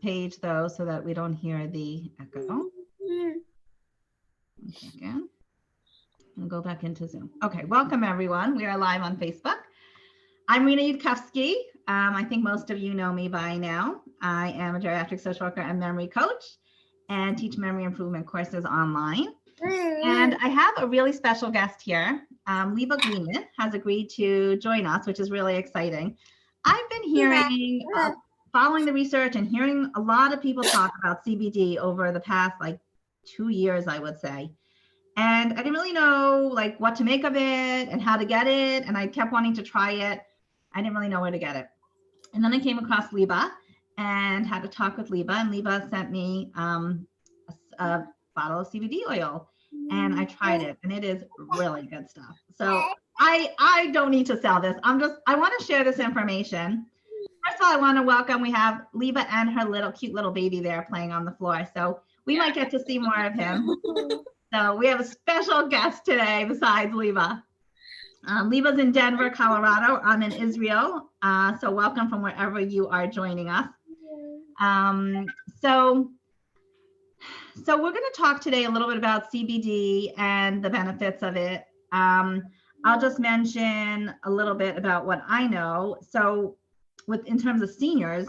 page though, so that we don't hear the echo. 1 second. I'll go back into Zoom. Okay, welcome everyone. We are live on Facebook. I'm Rena Yudkowsky. I think most of you know me by now. I am a geriatric social worker and memory coach and teach memory improvement courses online. And I have a really special guest here. Liba Greenman has agreed to join us, which is really exciting. I've been hearing, following the research and hearing a lot of people talk about CBD over the past 2 years, I would say. And I didn't really know what to make of it and how to get it. And I kept wanting to try it. I didn't really know where to get it. And then I came across Liba and had a talk with Liba, and Liba sent me a bottle of CBD oil, and I tried it, and it is really good stuff. So I don't need to sell this. I want to share this information. First of all, I want to welcome, we have Liba and her cute little baby there playing on the floor. So we might get to see more of him. So we have a special guest today besides Liba. Liba's in Denver, Colorado. I'm in Israel. So welcome from wherever you are joining us. So we're going to talk today a little bit about CBD and the benefits of it. I'll just mention a little bit about what I know. So in terms of seniors,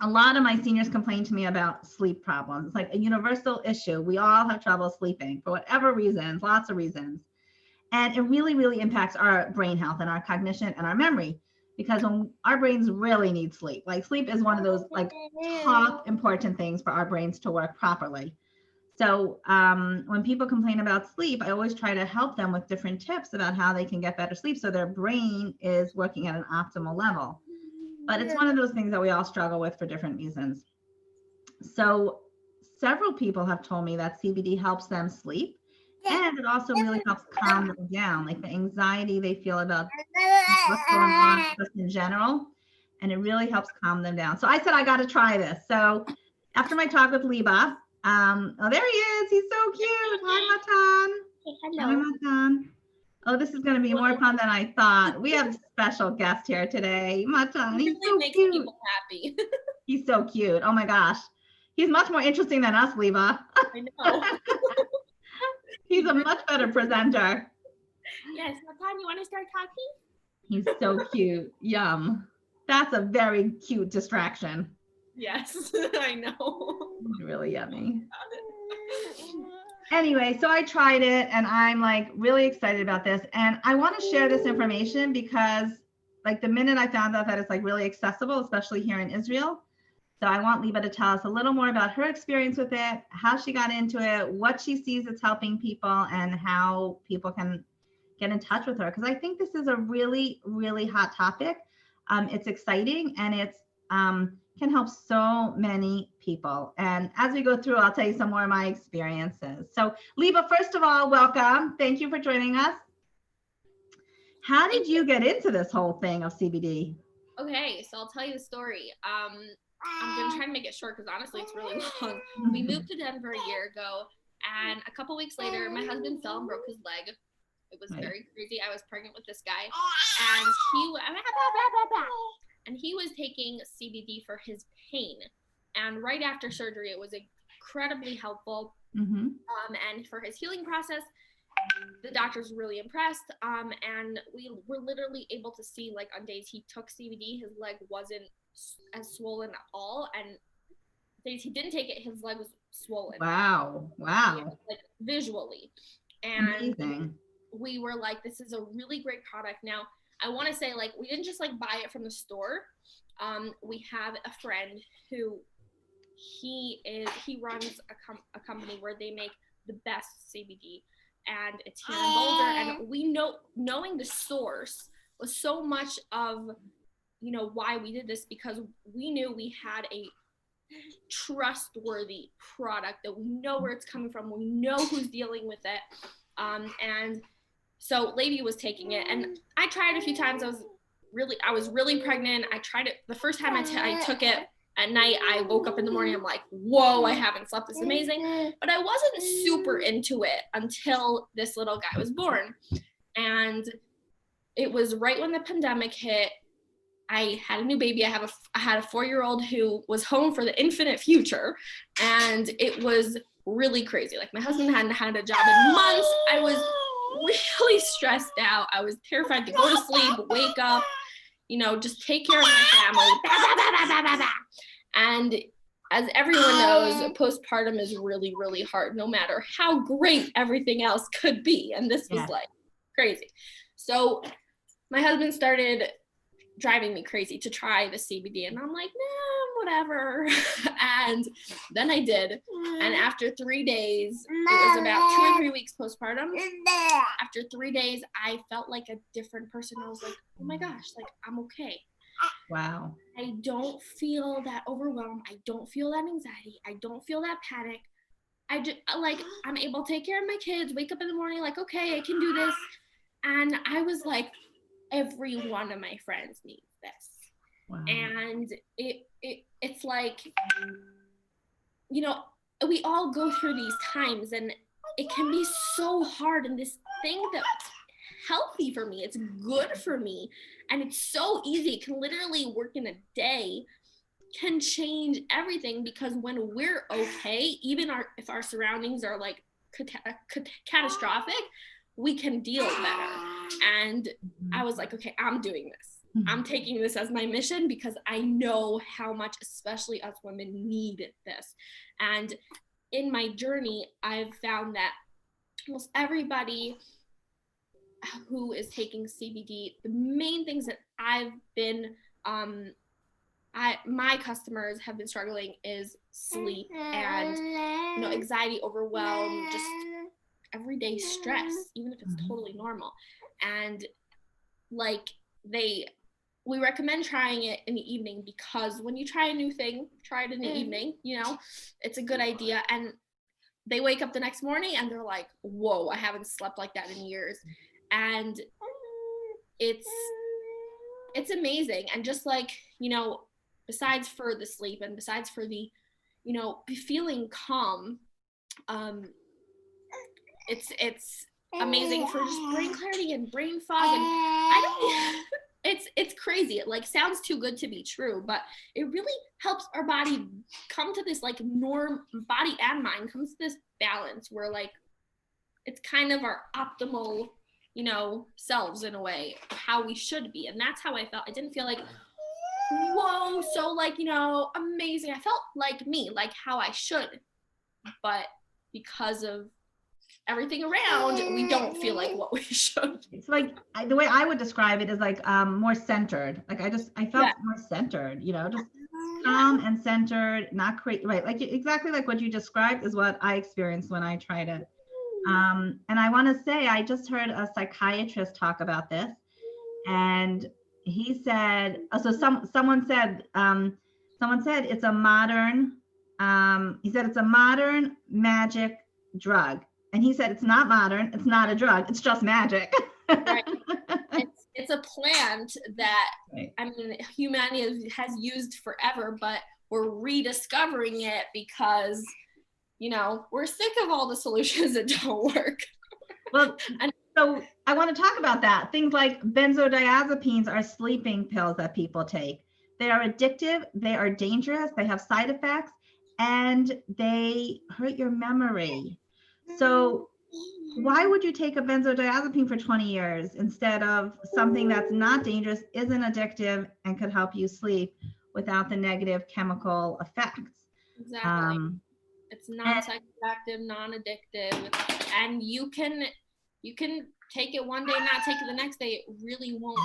a lot of my seniors complain to me about sleep problems. It's like a universal issue. We all have trouble sleeping for whatever reasons, lots of reasons. And it really, really impacts our brain health and our cognition and our memory, because when our brains really need sleep. Sleep is one of those top important things for our brains to work properly. So when people complain about sleep, I always try to help them with different tips about how they can get better sleep so their brain is working at an optimal level. But it's one of those things that we all struggle with for different reasons. So several people have told me that CBD helps them sleep, and it also really helps calm them down, the anxiety they feel about what's going on just in general, and it really helps calm them down. So I said, I got to try this. So after my talk with Liba, oh, there he is. He's so cute. Hi, Matan. Hello. Hi, Matan. Oh, this is going to be more fun than I thought. We have a special guest here today. Matan, he's so makes cute. People happy. He's so cute. Oh my gosh. He's much more interesting than us, Liba. I know. He's a much better presenter. Yes, Matan, you want to start talking? He's so cute. Yum. That's a very cute distraction. Yes, I know. Really yummy. Anyway, so I tried it and I'm really excited about this. And I want to share this information because the minute I found out that it's really accessible, especially here in Israel. So I want Liba to tell us a little more about her experience with it, how she got into it, what she sees it's helping people, and how people can get in touch with her. Because I think this is a really, really hot topic. It's exciting and it's can help so many people. And as we go through, I'll tell you some more of my experiences. So Liba, first of all, welcome. Thank you for joining us. How did you get into this whole thing of CBD? Okay, so I'll tell you the story. I'm going to try to make it short because honestly, it's really long. We moved to Denver a year ago, and a couple weeks later, my husband fell and broke his leg. It was very crazy. I was pregnant with this guy, and he was taking CBD for his pain. And right after surgery, it was incredibly helpful. Mm-hmm. And for his healing process, the doctors were really impressed. And we were literally able to see, on days he took CBD, his leg wasn't as swollen at all. And days he didn't take it, his leg was swollen. Wow. Visually. And amazing. We were like, this is a really great product. Now, I want to say, we didn't just buy it from the store. We have a friend who he runs a company where they make the best CBD, and it's here in Boulder. And we knowing the source was so much of, why we did this, because we knew we had a trustworthy product that we know where it's coming from. We know who's dealing with it. And so Lady was taking it, and I tried a few times. I was really pregnant. I tried it the first time I took it at night. I woke up in the morning. I'm like, whoa, I haven't slept. It's amazing. But I wasn't super into it until this little guy was born. And it was right when the pandemic hit. I had a new baby. I had a 4-year-old who was home for the infinite future, and it was really crazy. Like, my husband hadn't had a job in months. I was really stressed out. I was terrified to go to sleep, wake up, just take care of my family. And as everyone knows, postpartum is really, really hard, no matter how great everything else could be. And this was like crazy. So my husband started driving me crazy to try the CBD, and I'm like, nah, whatever. And then I did, and after 3 days, it was about 2 or 3 weeks postpartum, after 3 days I felt like a different person. I was like, oh my gosh, like, I'm okay. Wow. I don't feel that overwhelmed. I don't feel that anxiety. I don't feel that panic. I just, like, I'm able to take care of my kids, wake up in the morning like, okay, I can do this. And I was like, every one of my friends needs this. Wow. And it's like, we all go through these times, and it can be so hard. And this thing that's healthy for me, it's good for me, and it's so easy. It can literally work in a day, can change everything, because when we're okay, even if our surroundings are like catastrophic, we can deal better. And I was like, okay, I'm doing this. I'm taking this as my mission, because I know how much, especially us women, need this. And in my journey, I've found that almost everybody who is taking CBD, the main things that I've been, my customers have been struggling is sleep and, anxiety, overwhelm, just everyday stress, even if it's totally normal. And like, we recommend trying it in the evening, because when you try a new thing, try it in the evening, it's a good idea. And they wake up the next morning and they're like, whoa, I haven't slept like that in years. And it's amazing. And just like, besides for the sleep, and besides for the, feeling calm, it's amazing for just brain clarity and brain fog. And it's crazy. It like sounds too good to be true, but it really helps our body come to this like body and mind comes to this balance where like it's kind of our optimal, selves in a way, how we should be. And that's how I felt. I didn't feel like, whoa, so like, amazing. I felt like me, like how I should, but because of everything around, we don't feel like what we should. It's like the way I would describe it is like more centered. Like I felt more centered, just calm and centered, not crazy. Right, like exactly like what you described is what I experienced when I tried it. And I want to say I just heard a psychiatrist talk about this, and he said, so someone said it's a modern. He said it's a modern magic drug. And he said, it's not modern, it's not a drug, it's just magic. Right. It's a plant that, right. I mean, humanity has used forever, but we're rediscovering it because, we're sick of all the solutions that don't work. Well, and so I want to talk about that. Things like benzodiazepines are sleeping pills that people take. They are addictive, they are dangerous, they have side effects, and they hurt your memory. So why would you take a benzodiazepine for 20 years instead of something that's not dangerous, isn't addictive, and could help you sleep without the negative chemical effects? Exactly. It's non-psychoactive, non-addictive, and you can take it one day, not take it the next day. It really won't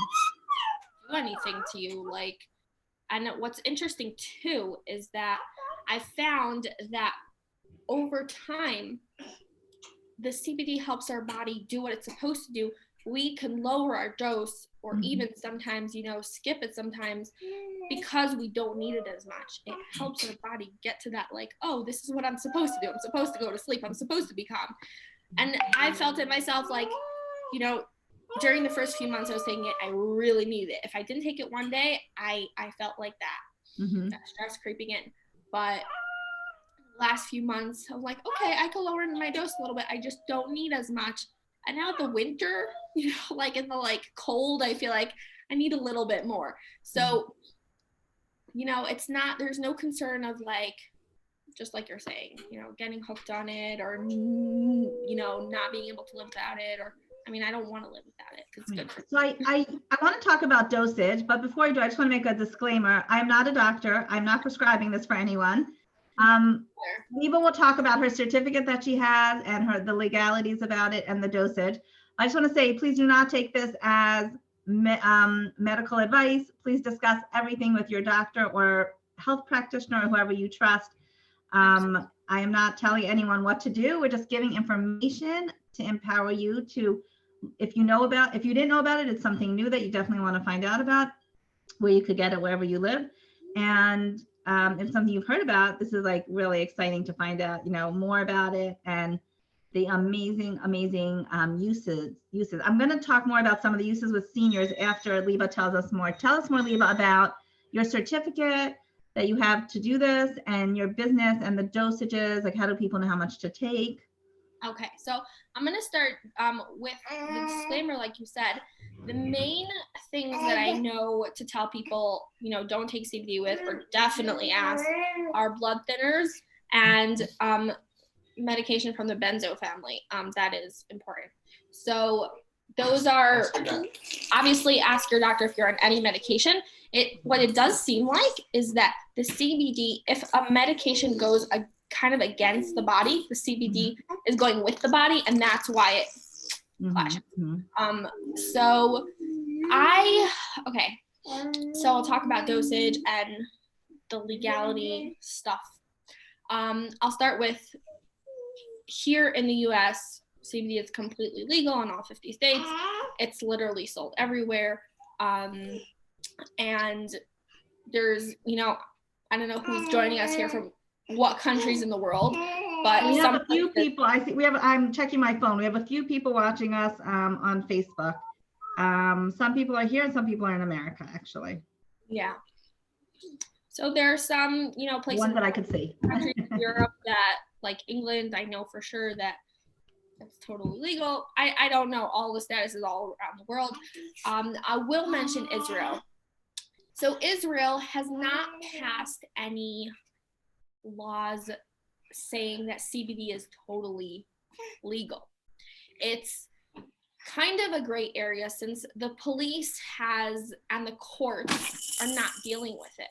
do anything to you. Like, and what's interesting too is that I found that over time, the CBD helps our body do what it's supposed to do. We can lower our dose or even sometimes, skip it sometimes because we don't need it as much. It helps our body get to that like, oh, this is what I'm supposed to do. I'm supposed to go to sleep. I'm supposed to be calm. And I felt it myself like, during the first few months I was taking it, I really needed it. If I didn't take it one day, I felt like that stress creeping in. But last few months I was like, okay, I can lower my dose a little bit. I just don't need as much. And now the winter, like in the like cold, I feel like I need a little bit more. So, you know, it's not, there's no concern of like, just like you're saying, you know, getting hooked on it or, you know, not being able to live without it. Or, I mean, I don't want to live without it because it's good for me. So I want to talk about dosage, but before I do, I just want to make a disclaimer. I'm not a doctor. I'm not prescribing this for anyone. Liba will talk about her certificate that she has and the legalities about it and the dosage. I just want to say, please do not take this as medical advice. Please discuss everything with your doctor or health practitioner or whoever you trust. I am not telling anyone what to do. We're just giving information to empower you to, if you didn't know about it, it's something new that you definitely want to find out about, where you could get it wherever you live. And if something you've heard about, this is like really exciting to find out, you know, more about it and the amazing uses. I'm going to talk more about some of the uses with seniors after Liba tells us more. Tell us more, Liba, about your certificate that you have to do this and your business and the dosages, like how do people know how much to take? Okay, so I'm going to start with the disclaimer, like you said. The main things that I know to tell people, you know, don't take CBD with or definitely ask are blood thinners and medication from the benzo family. That is important. So those are, obviously ask your doctor if you're on any medication. What it does seem like is that the CBD, if a medication goes kind of against the body, the CBD is going with the body, and that's why it clashes. So I'll talk about dosage and the legality stuff. I'll start with here in the US, CBD is completely legal in all 50 states. It's literally sold everywhere. And there's, you know, I don't know who's joining us here from what countries in the world, but we have a few people. I think I'm checking my phone. We have a few people watching us on Facebook. Some people are here and some people are in America, actually. Yeah. So there are some, you know, places. One that I could see. Countries in Europe that, like England, I know for sure that it's totally legal. I don't know all the statuses all around the world. I will mention Israel. So Israel has not passed any laws saying that CBD is totally legal. It's kind of a gray area since the police and the courts are not dealing with it,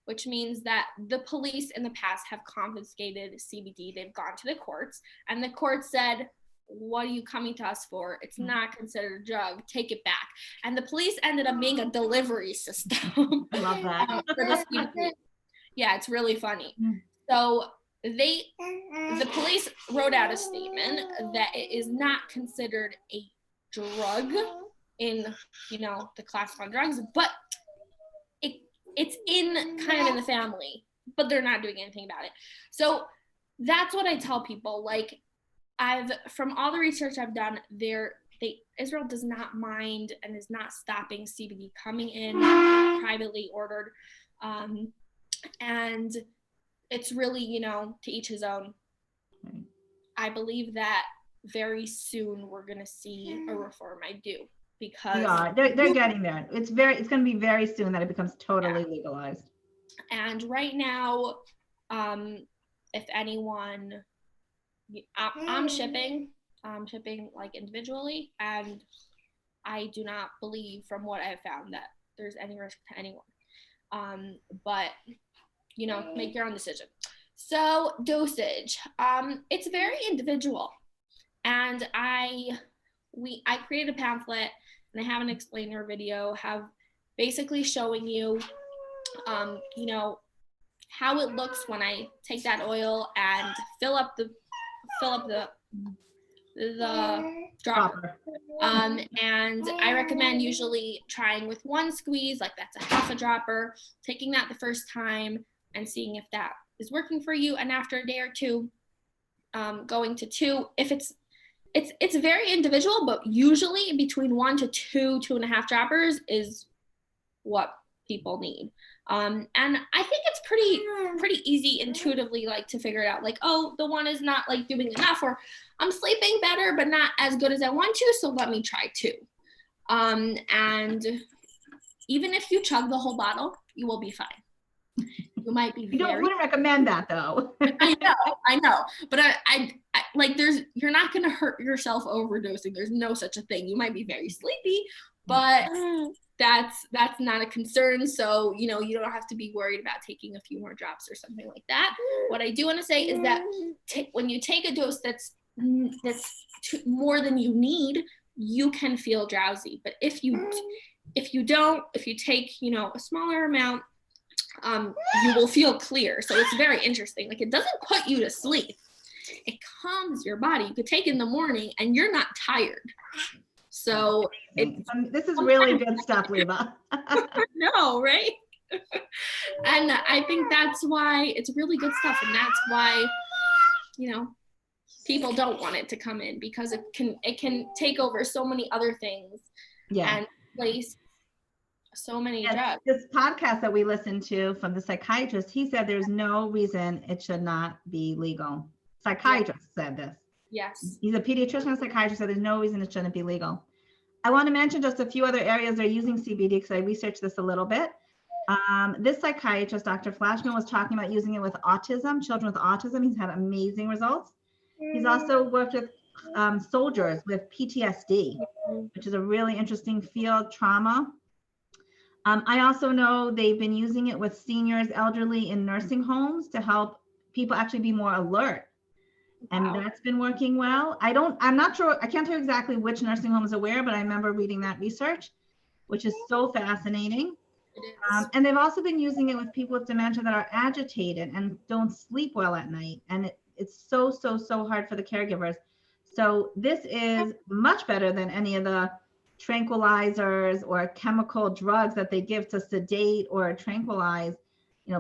which means that the police in the past have confiscated CBD. They've gone to the courts and the court said, what are you coming to us for? It's not considered a drug. Take it back. And the police ended up being a delivery system. I love that. For the CBD. Yeah, it's really funny. So the police wrote out a statement that it is not considered a drug in, you know, the class of drugs, but it's kind of in the family, but they're not doing anything about it. So that's what I tell people. Like, from all the research I've done, Israel does not mind and is not stopping CBD coming in privately ordered, and it's really, you know, to each his own. I believe that very soon we're gonna see a reform. I do, because they're getting there. It's going to be very soon that it becomes totally legalized. And right now, if anyone, I'm shipping like individually, and I do not believe from what I've found that there's any risk to anyone. But, you know, make your own decision. So dosage, it's very individual. And I created a pamphlet and I have an explainer video, basically showing you, you know, how it looks when I take that oil and fill up the dropper. And I recommend usually trying with one squeeze, like that's a half a dropper, taking that the first time and seeing if that is working for you. And after a day or two, going to 2. If it's very individual, but usually between 1 to 2.5 droppers is what people need. And I think it's pretty easy intuitively, like, to figure it out. Like, oh, the one is not like doing enough, or I'm sleeping better, but not as good as I want to. So let me try 2. And even if you chug the whole bottle, you will be fine. You might be wouldn't recommend that though. I know, but I like you're not going to hurt yourself overdosing. There's no such a thing. You might be very sleepy, but that's not a concern. So, you don't have to be worried about taking a few more drops or something like that. What I do want to say is that when you take a dose that's more than you need, you can feel drowsy. But if you take, a smaller amount, you will feel clear. So it's very interesting. Like, it doesn't put you to sleep. It calms your body. You could take it in the morning and you're not tired. So this is really good stuff, Liba. No, right? And I think that's why it's really good stuff. And that's why, people don't want it to come in, because it can take over so many other things and place so many drugs. This podcast that we listened to from the psychiatrist, he said there's no reason it should not be legal. Psychiatrist said this. Yes. He's a pediatrician and psychiatrist, so there's no reason it shouldn't be legal. I want to mention just a few other areas they're using CBD, because I researched this a little bit. This psychiatrist, Dr. Flashman, was talking about using it with autism, children with autism. He's had amazing results. He's also worked with soldiers with PTSD, which is a really interesting field, trauma. I also know they've been using it with seniors, elderly in nursing homes to help people actually be more alert. And that's been working well. I'm not sure, I can't tell you exactly which nursing homes are where, but I remember reading that research, which is so fascinating. And they've also been using it with people with dementia that are agitated and don't sleep well at night. And it's so hard for the caregivers. So this is much better than any of the tranquilizers or chemical drugs that they give to sedate or tranquilize,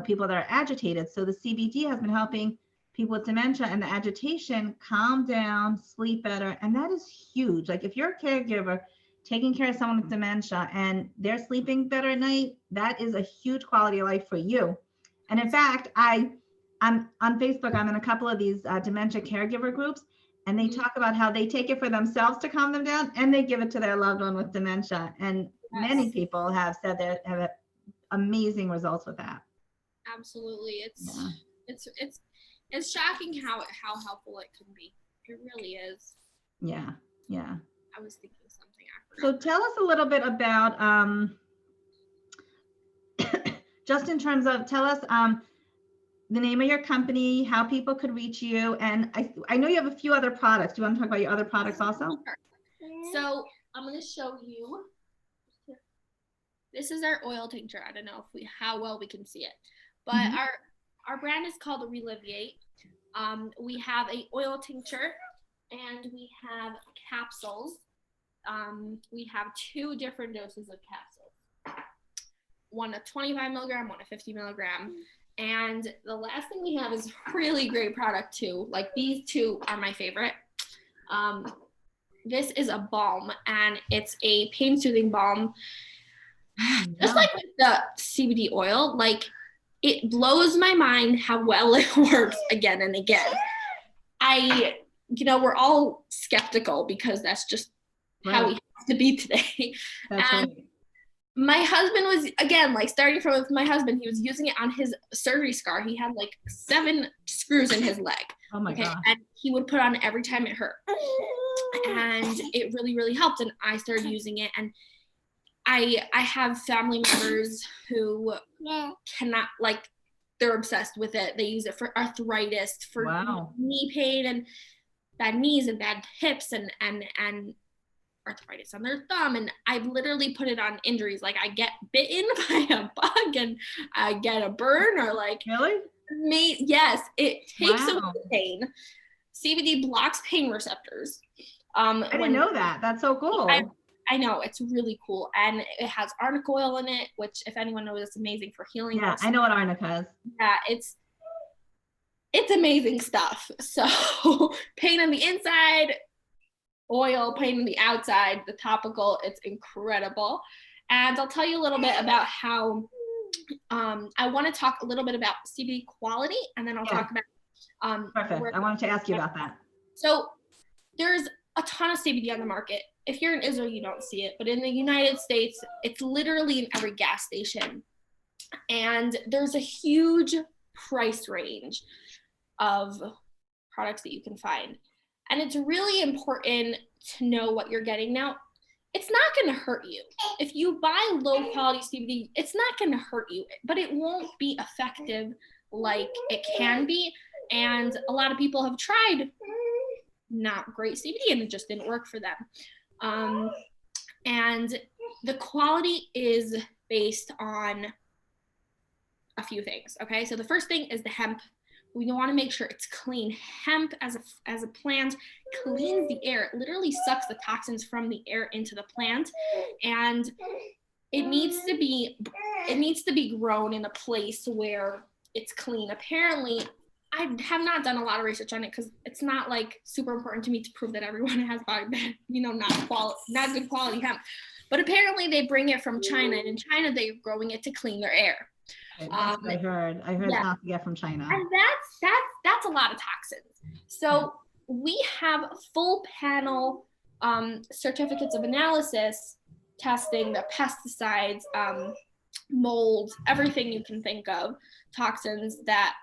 people that are agitated. So the CBD has been helping people with dementia and the agitation calm down, sleep better. And that is huge. Like, if you're a caregiver taking care of someone with dementia and they're sleeping better at night, that is a huge quality of life for you. And in fact, I'm on Facebook, I'm in a couple of these dementia caregiver groups, and they talk about how they take it for themselves to calm them down, and they give it to their loved one with dementia. And many people have said they have amazing results with that. Absolutely. It's shocking how helpful it can be. It really is. Yeah. I was thinking something. So tell us a little bit about, just in terms of, tell us the name of your company, how people could reach you. And I know you have a few other products. Do you want to talk about your other products also? Sure. So I'm going to show you. This is our oil tincture. I don't know how well we can see it, but our brand is called Reliviate. We have a oil tincture and we have capsules. We have 2 different doses of capsules. One a 25 milligram, one a 50 milligram. And the last thing we have is really great product too. Like, these 2 are my favorite. This is a balm, and it's a pain soothing balm. Just like with the CBD oil, like, it blows my mind how well it works again and again. We're all skeptical because that's just how we have to be today. That's right. My husband was, again, like, starting from with my husband, he was using it on his surgery scar. He had like 7 screws in his leg. Oh my God. And he would put on every time it hurt. And it really, really helped. And I started using it. And I have family members who cannot, like, they're obsessed with it. They use it for arthritis, for knee pain and bad knees and bad hips and arthritis on their thumb. And I've literally put it on injuries. Like, I get bitten by a bug and I get a burn, or like, really? Yes, it takes away the pain. CBD blocks pain receptors. I didn't know that. That's so cool. I know, it's really cool. And it has arnica oil in it, which, if anyone knows, it's amazing for healing. Yeah, I know what arnica is. Yeah, it's amazing stuff. So pain on the inside, oil, pain on the outside, the topical, it's incredible. And I'll tell you a little bit about how I want to talk a little bit about CBD quality, and then I'll talk about perfect. I wanted to ask you about that. So there's a ton of CBD on the market. if you're in Israel, you don't see it, but in the United States, it's literally in every gas station. And there's a huge price range of products that you can find. And it's really important to know what you're getting. Now, it's not going to hurt you. If you buy low quality CBD, it's not going to hurt you, but it won't be effective like it can be. And a lot of people have tried not great CBD and it just didn't work for them. And the quality is based on a few things. Okay, so the first thing is the hemp. We want to make sure it's clean. Hemp as a plant cleans the air. It literally sucks the toxins from the air into the plant, and it needs to be grown in a place where it's clean. Apparently, I have not done a lot of research on it because it's not like super important to me to prove that everyone has not good quality hemp. But apparently they bring it from China, and in China they're growing it to clean their air. That's what I heard yeah. It's not to get from China. And that's a lot of toxins. So we have full panel certificates of analysis testing the pesticides, molds, everything you can think of, toxins that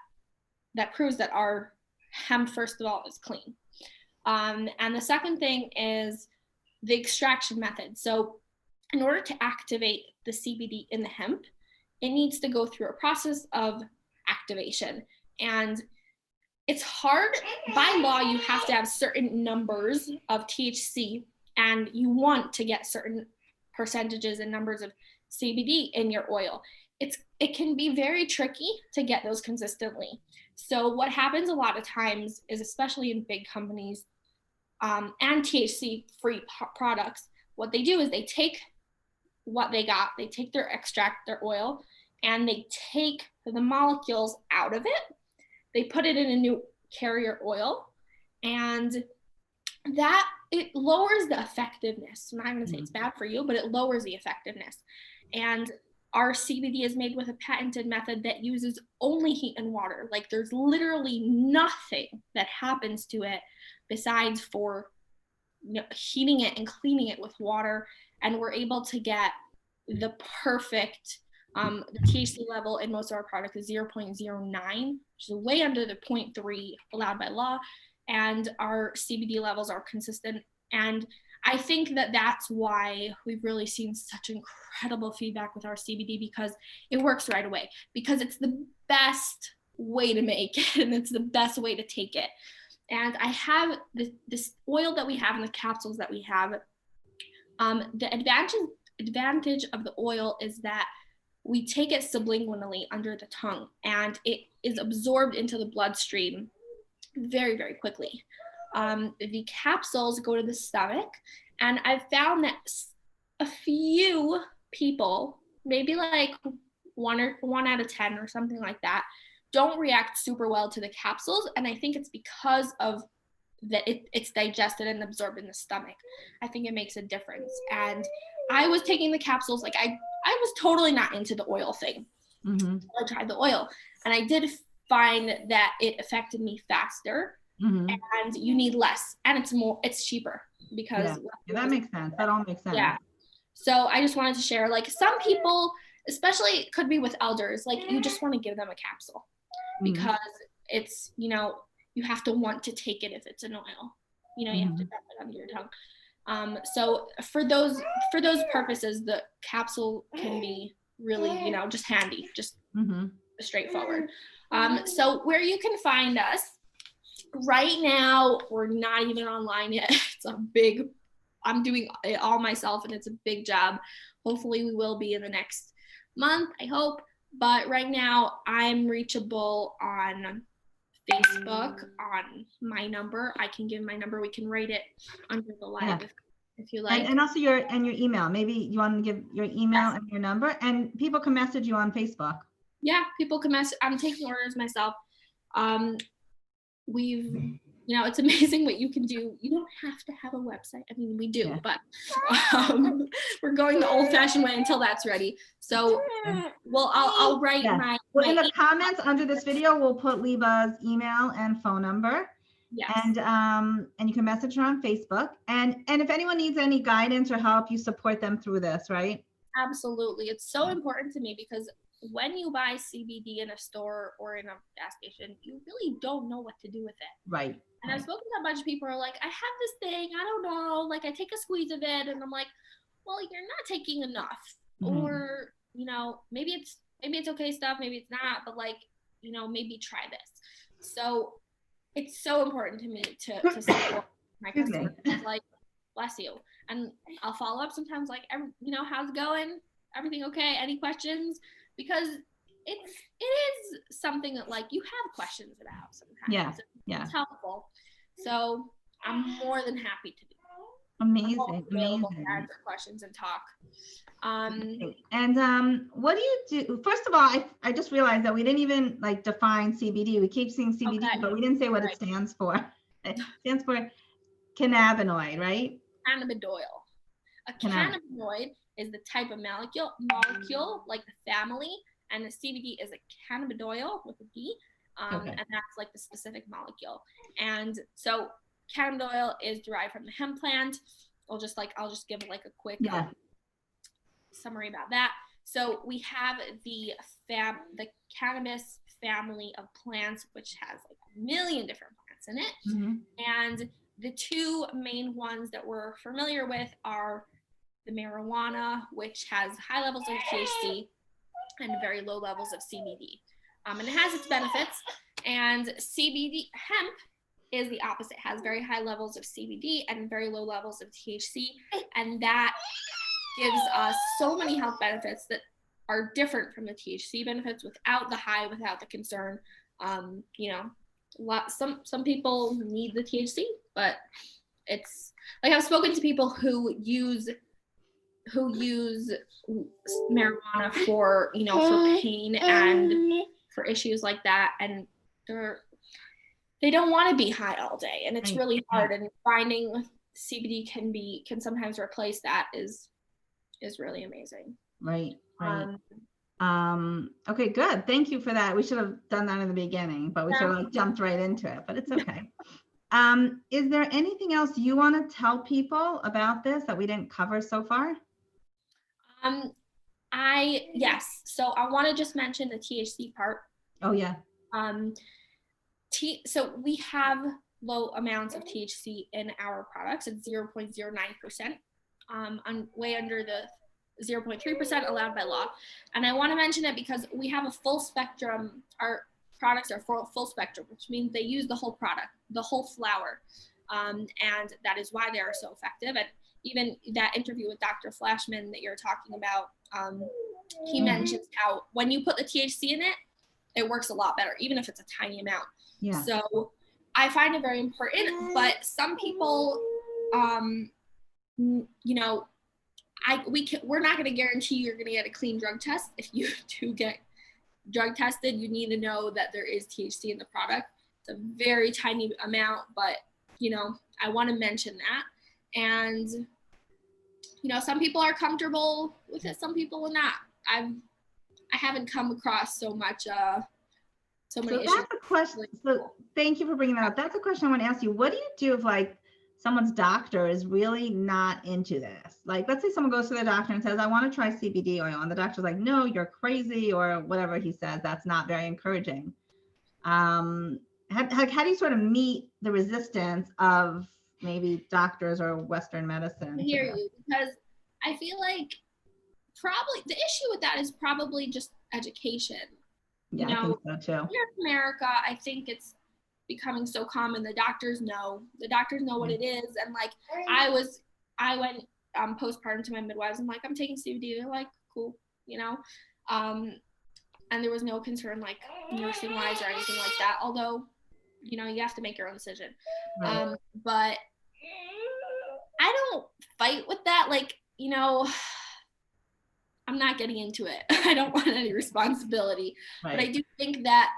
proves that our hemp, first of all, is clean. And the second thing is the extraction method. So in order to activate the CBD in the hemp, it needs to go through a process of activation. And it's hard. By law, you have to have certain numbers of THC, and you want to get certain percentages and numbers of CBD in your oil. It can be very tricky to get those consistently. So what happens a lot of times is, especially in big companies and THC-free products, what they do is they take what they got, they take their extract, their oil, and they take the molecules out of it. They put it in a new carrier oil, and that it lowers the effectiveness. I'm not going to say it's bad for you, but it lowers the effectiveness. And our CBD is made with a patented method that uses only heat and water. Like, there's literally nothing that happens to it besides for heating it and cleaning it with water. And we're able to get the perfect, the THC level in most of our product is 0.09, which is way under the 0.3 allowed by law. And our CBD levels are consistent. And I think that that's why we've really seen such incredible feedback with our CBD, because it works right away, because it's the best way to make it and it's the best way to take it. And I have this oil that we have and the capsules that we have. The advantage of the oil is that we take it sublingually under the tongue, and it is absorbed into the bloodstream very, very quickly. The capsules go to the stomach, and I've found that a few people, maybe like one out of 10 or something like that, don't react super well to the capsules. And I think it's because of that it's digested and absorbed in the stomach. I think it makes a difference. And I was taking the capsules, like I was totally not into the oil thing. Mm-hmm. I tried the oil, and I did find that it affected me faster. Mm-hmm. And you need less, and it's cheaper because that makes sense. That all makes sense. Yeah. So I just wanted to share, like, some people, especially it could be with elders, like you just want to give them a capsule because it's, you have to want to take it if it's an oil, you have to wrap it under your tongue. So for those purposes, the capsule can be really, just handy, just straightforward. So where you can find us, right now, we're not even online yet. I'm doing it all myself, and it's a big job. Hopefully we will be in the next month, I hope. But right now I'm reachable on Facebook on my number. I can give my number. We can write it under the live if you like. And also your email. Maybe you want to give your email and your number, and people can message you on Facebook. Yeah, people can message. I'm taking orders myself. It's amazing what you can do. You don't have to have a website. I mean, we do, but we're going the old-fashioned way until that's ready. So, I'll write my in the comments under this video, we'll put Liba's email and phone number, Yes. And you can message her on Facebook. And if anyone needs any guidance or help, you support them through this, right? Absolutely. It's so important to me because when you buy CBD in a store or in a gas station, you really don't know what to do with it. Right. And I've spoken to a bunch of people who are like, I have this thing, I don't know, like I take a squeeze of it, and I'm like, well, you're not taking enough. Or, you know, maybe it's okay stuff, maybe it's not, but like, you know, maybe try this. So it's so important to me to support my customers. Like, bless you. And I'll follow up sometimes like, you know, how's it going? Everything okay? Any questions? Because it is something that like you have questions about sometimes. Yeah. It's helpful. So I'm more than happy to do that. Amazing. To answer questions and talk. What do you do? First of all, I just realized that we didn't even like define CBD. We keep seeing CBD, but we didn't say what it stands for. It stands for cannabinoid, right? Cannabidiol. A cannabinoid is the type of molecule like the family, and the CBD is a cannabidiol with a D, and that's like the specific molecule. And so cannabidiol is derived from the hemp plant. I'll just give like a quick summary about that. So we have the cannabis family of plants, which has like a million different plants in it. And the two main ones that we're familiar with are the marijuana, which has high levels of THC and very low levels of CBD. And it has its benefits. And CBD, hemp, is the opposite. It has very high levels of CBD and very low levels of THC. And that gives us so many health benefits that are different from the THC benefits without the high, without the concern. You know, some people need the THC, but it's like I've spoken to people who use marijuana for, you know, for pain and for issues like that, and they don't want to be high all day, and it's really hard. And finding CBD can sometimes replace that is really amazing. Right. Okay, good. Thank you for that. We should have done that in the beginning, but we sort of like jumped right into it, but it's okay. Is there anything else you want to tell people about this that we didn't cover so far? Yes. So I want to just mention the THC part. Oh yeah. So we have low amounts of THC in our products. It's 0.09%, way under the 0.3% allowed by law. And I want to mention it because we have a full spectrum. Our products are full spectrum, which means they use the whole product, the whole flower. And that is why they are so effective. And even that interview with Dr. Flashman that you're talking about, he mentions how when you put the THC in it, it works a lot better, even if it's a tiny amount. Yeah. So I find it very important, but some people, you know, we're not going to guarantee you're going to get a clean drug test. If you do get drug tested, you need to know that there is THC in the product. It's a very tiny amount, but, you know, I want to mention that. And, you know, some people are comfortable with it, some people are not. I haven't come across so many issues. That's a question. So thank you for bringing that up. That's a question I want to ask you. What do you do if like someone's doctor is really not into this? Like, let's say someone goes to their doctor and says, I want to try CBD oil. And the doctor's like, no, you're crazy, or whatever he says. That's not very encouraging. How do you sort of meet the resistance of maybe doctors or Western medicine? I hear you, because I feel like probably the issue with that is probably just education. Yeah, you know, I think so too. Here in America, I think it's becoming so common. The doctors know what it is. And like, I went postpartum to my midwives. I'm like, I'm taking CBD. They're like, cool, you know? And there was no concern like nursing wise or anything like that. Although, you know, you have to make your own decision. Right. But I don't fight with that. Like, you know, I'm not getting into it. I don't want any responsibility. Right. But I do think that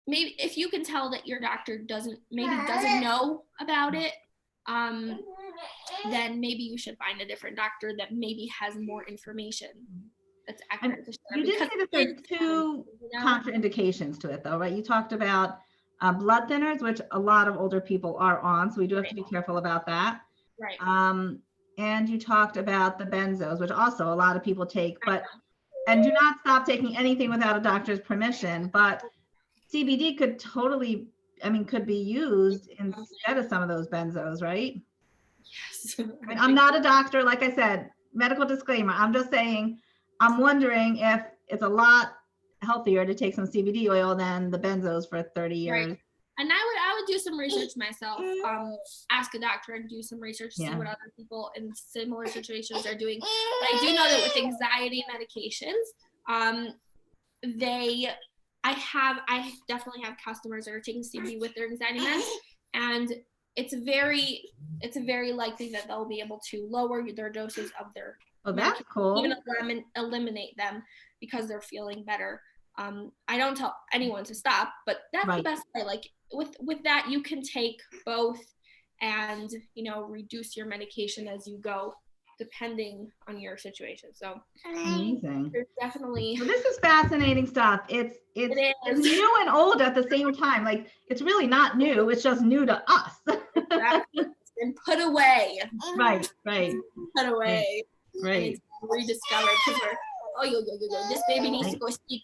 maybe if you can tell that your doctor doesn't know about it, then maybe you should find a different doctor that maybe has more information that's accurate. You did say that there's two contraindications to it though, right? You talked about blood thinners, which a lot of older people are on, so we do have to be careful about that. Right. And you talked about the benzos, which also a lot of people take, and do not stop taking anything without a doctor's permission. But CBD could totally, could be used instead of some of those benzos, right? Yes. I'm not a doctor, like I said, medical disclaimer. I'm just saying, I'm wondering if it's a lot healthier to take some CBD oil than the benzos for 30 years. Right. And I would do some research myself, ask a doctor and do some research, see what other people in similar situations are doing. But I do know that with anxiety medications, I definitely have customers that are taking CBD with their anxiety meds, and it's very likely that they'll be able to lower their doses of their that's cool. Even eliminate them because they're feeling better. I don't tell anyone to stop, but that's the best way. Like with that, you can take both and, reduce your medication as you go, depending on your situation. So amazing. There's definitely. So this is fascinating stuff. It's new and old at the same time. Like, it's really not new. It's just new to us. Exactly. And put away. Right. Put away. Right. Rediscovered because we're this baby needs to go sleep.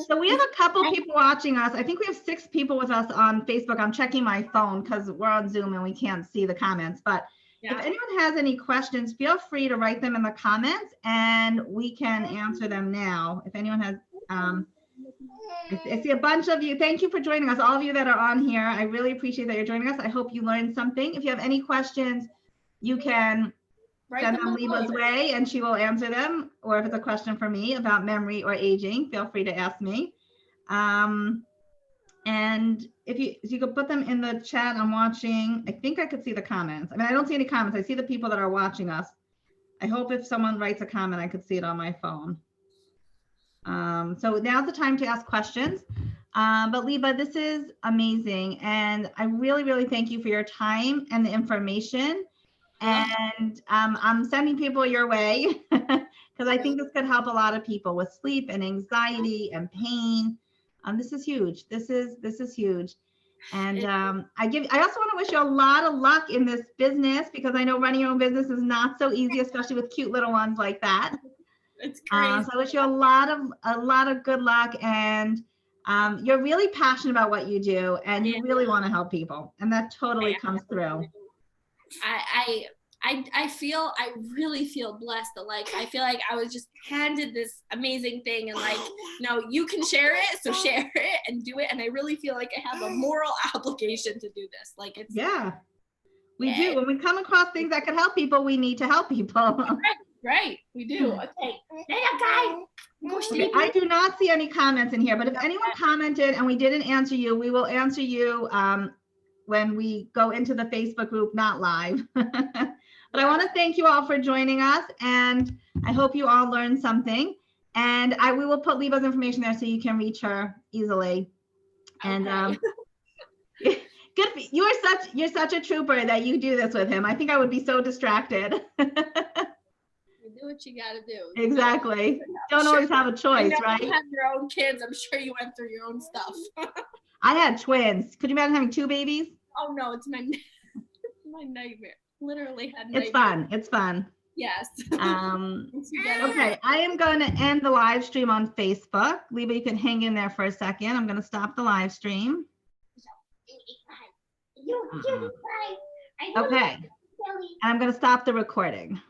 So we have a couple people watching us. I think we have 6 people with us on Facebook. I'm checking my phone because we're on Zoom and we can't see the comments. But if anyone has any questions, feel free to write them in the comments and we can answer them now. If anyone has, I see a bunch of you. Thank you for joining us. All of you that are on here. I really appreciate that you're joining us. I hope you learned something. If you have any questions, you can send them Liba's way and she will answer them. Or if it's a question for me about memory or aging, feel free to ask me. And if you could put them in the chat, I'm watching. I think I could see the comments. I don't see any comments. I see the people that are watching us. I hope if someone writes a comment, I could see it on my phone. So now's the time to ask questions. But Liba, this is amazing. And I really, really thank you for your time and the information. And I'm sending people your way because I think this could help a lot of people with sleep and anxiety and pain. This is huge. This is huge. And I also want to wish you a lot of luck in this business because I know running your own business is not so easy, especially with cute little ones like that. It's crazy. So I wish you a lot of good luck, and you're really passionate about what you do and you really want to help people, and that totally comes through. I really feel blessed that I feel like I was just handed this amazing thing and you can share it, so share it and do it. And I really feel like I have a moral obligation to do this. We do. When we come across things that can help people, we need to help people. Right. We do. Okay. I do not see any comments in here, but if anyone commented and we didn't answer you, we will answer you when we go into the Facebook group, not live. But I want to thank you all for joining us, and I hope you all learned something. And we will put Liba's information there so you can reach her easily. And good. You're such a trooper that you do this with him. I think I would be so distracted. You do what you got to do. Exactly. Don't always have a choice, right? You have your own kids. I'm sure you went through your own stuff. I had twins. Could you imagine having 2 babies? Oh no, it's my nightmare. Literally had nightmare. It's fun. Yes. Okay, I am going to end the live stream on Facebook. Liba, you can hang in there for a second. I'm going to stop the live stream. Okay. And I'm going to stop the recording.